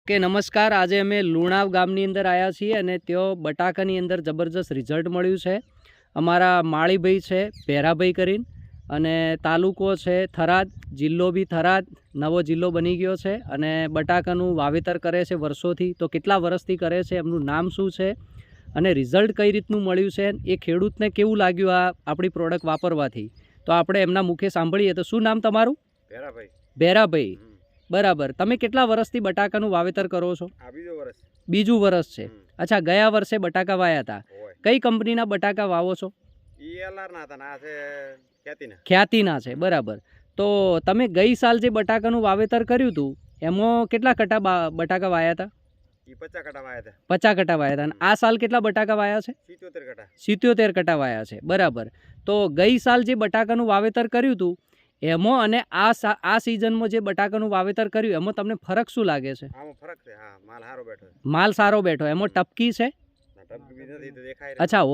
Okay નમસ્કાર. આજે અમે લુણાવ ગામની અંદર આવ્યા છીએ અને ત્યાં બટાકાની અંદર જબરજસ્ત રિઝલ્ટ મળ્યું છે. અમારા માળીભાઈ છે ભેરાભાઈ કરીને, અને તાલુકો છે થરાદ, જિલ્લો બી થરાદ, નવો જિલ્લો બની ગયો છે. અને બટાકાનું વાવેતર કરે છે વર્ષોથી. તો કેટલા વર્ષથી કરે છે, એમનું નામ શું છે અને રિઝલ્ટ કઈ રીતનું મળ્યું છે, એ ખેડૂતને કેવું લાગ્યું આ આપણી પ્રોડક્ટ વાપરવાથી, તો આપણે એમના મુખે સાંભળીએ. તો શું નામ તમારું? ભેરાભાઈ. ભેરાભાઈ, બરાબર. તમે કેટલા વર્ષથી બટાકાનું વાવેતર કરો છો? આ બીજું વર્ષ છે. અચ્છા, ગયા વર્ષે બટાકા વાયા હતા. કઈ કંપનીના બટાકા વાવો છો? ખ્યાતિના છે, બરાબર. તો તમે ગઈ સાલ જે બટાકાનું વાવેતર કર્યું હતું એમાં કેટલા કટા બટાકા વાયા હતા? 50 કટા વાયા હતા. 50 કટા વાયા હતા. અને આ સાલ કેટલા બટાકા વાયા છે? 77 કટા. 77 કટા વાયા છે, બરાબર. તો ગઈ સાલ જે બટાકાનું વાવેતર કર્યું હતું એમાં અને આ સિઝનમાં જે બટાકાનું વાવેતર કર્યું એમાં તમને ફરક શું લાગે છે? ફરક છે, હા, માલ સારો બેઠો. માલ સારો બેઠો. એમાં ટપકી છે? અચ્છા,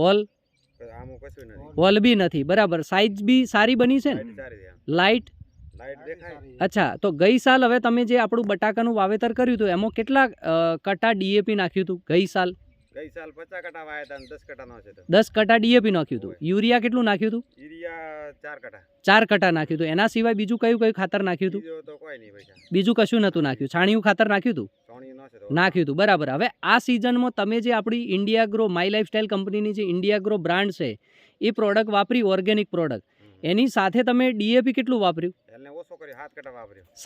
હોલ બી નથી, બરાબર. સાઈઝ બી સારી બની છે ને? લાઇટ. અચ્છા, તો ગઈ સાલ હવે તમે જે આપણું બટાકાનું વાવેતર કર્યું હતું એમાં કેટલા કટા ડીએપી નાખ્યું હતું ગઈ સાલ? ગઈ સાલ 50 કટા વાયા હતા અને 10 કટા નો છે. 10 કટા ડીએપી નાખ્યું હતું. યુરિયા કેટલું નાખ્યું હતું? યુરિયા 4 કટા. 4 કટા નાખ્યું હતું. એના સિવાય બીજું કયું ખાતર નાખ્યું હતું? બીજું કશું નતું નાખ્યું. છાણિયું ખાતર નાખ્યું હતું? નાખ્યું હતું, બરાબર. હવે આ સિઝનમાં તમે જે આપણી ઇન્ડિયાગ્રો માય લાઈફસ્ટાઈલ કંપનીની જે ઇન્ડિયાગ્રો બ્રાન્ડ છે એ પ્રોડક્ટ વાપરી, ઓર્ગેનિક પ્રોડક્ટ, એની સાથે તમે ડીએપી કેટલું વાપર્યું?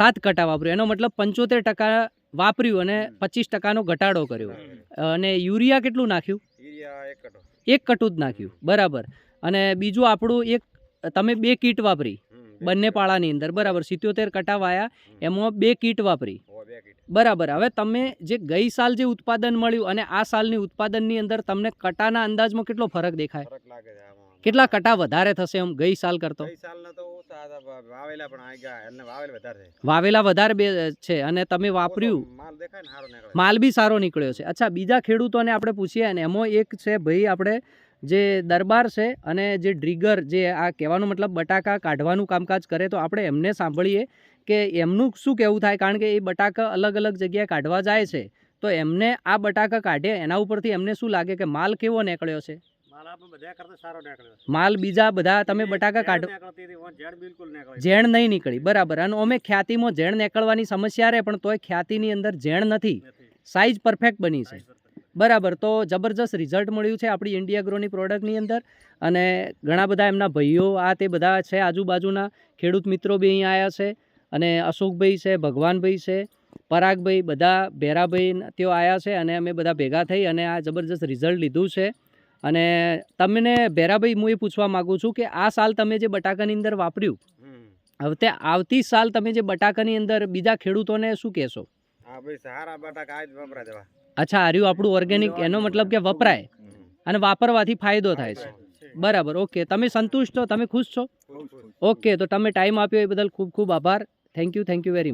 7 કટા વાપર્યું. એનો મતલબ 75% વાપર્યું અને 25%નો ઘટાડો કર્યો. અને યુરિયા કેટલું નાખ્યું? 1 કટું જ નાખ્યું, બરાબર. અને બીજું આપણું એક તમે 2 કીટ વાપરી બંને પાળાની અંદર, બરાબર. 77 કટા વાયા એમાં 2 કીટ વાપરી, બરાબર. હવે તમે જે ગઈ સાલ જે ઉત્પાદન મળ્યું અને આ સાલની ઉત્પાદનની અંદર તમને કટાના અંદાજમાં કેટલો ફરક દેખાય? કેટલા કટા વધારે થશે એમ ગઈ સાલ કરતો? વાવેલા વધારે છે અને તમે વાપર્યું, માલ બી સારો નીકળ્યો છે. અચ્છા, બીજા ખેડૂતોને આપણે પૂછીએ. અને એમાં એક છે ભાઈ આપણે જે દરબાર છે અને જે ડ્રીગર, જે આ કહેવાનો મતલબ બટાકા કાઢવાનું કામકાજ કરે. તો આપણે એમને સાંભળીએ કે એમનું શું કહેવું થાય, કારણ કે એ બટાકા અલગ અલગ જગ્યાએ કાઢવા જાય છે. તો એમને આ બટાકા કાઢે એના ઉપરથી એમને શું લાગે કે માલ કેવો નીકળ્યો છે? માલ બીજા બધા તમે બટાકા કાઢો, ઝેણ નહીં નીકળી, બરાબર. અને અમે ખ્યાતિમાં ઝેણ નીકળવાની સમસ્યા રહે, પણ તોય ખ્યાતિની અંદર ઝેણ નથી, સાઈઝ પરફેક્ટ બની છે, બરાબર. તો જબરજસ્ત રિઝલ્ટ મળ્યું છે આપણી ઇન્ડિયાગ્રોની પ્રોડક્ટની અંદર. અને ઘણા બધા એમના ભાઈઓ આ તે બધા છે, આજુબાજુના ખેડૂત મિત્રો બી અહીંયા આવ્યા છે. અને અશોકભાઈ છે, ભગવાનભાઈ છે, પરાગભાઈ, બધા ભેરાભાઈ તેઓ આવ્યા છે. અને અમે બધા ભેગા થઈ અને આ જબરજસ્ત રિઝલ્ટ લીધું છે. અને તમને ભેરાભાઈ હું એ પૂછવા માગું છું કે આ સાલ તમે જે બટાકાની અંદર વાપર્યું, હવે આવતી સાલ તમે જે બટાકાની અંદર બીજા ખેડૂતોને શું કહેશો? અચ્છા, આર્યું આપણું ઓર્ગેનિક, એનો મતલબ કે વપરાય અને વાપરવાથી ફાયદો થાય છે, બરાબર. ઓકે, તમે સંતુષ્ટ છો? તમે ખુશ છો? ઓકે, તો તમે ટાઈમ આપ્યો એ બદલ ખૂબ ખૂબ આભાર. Thank you very much.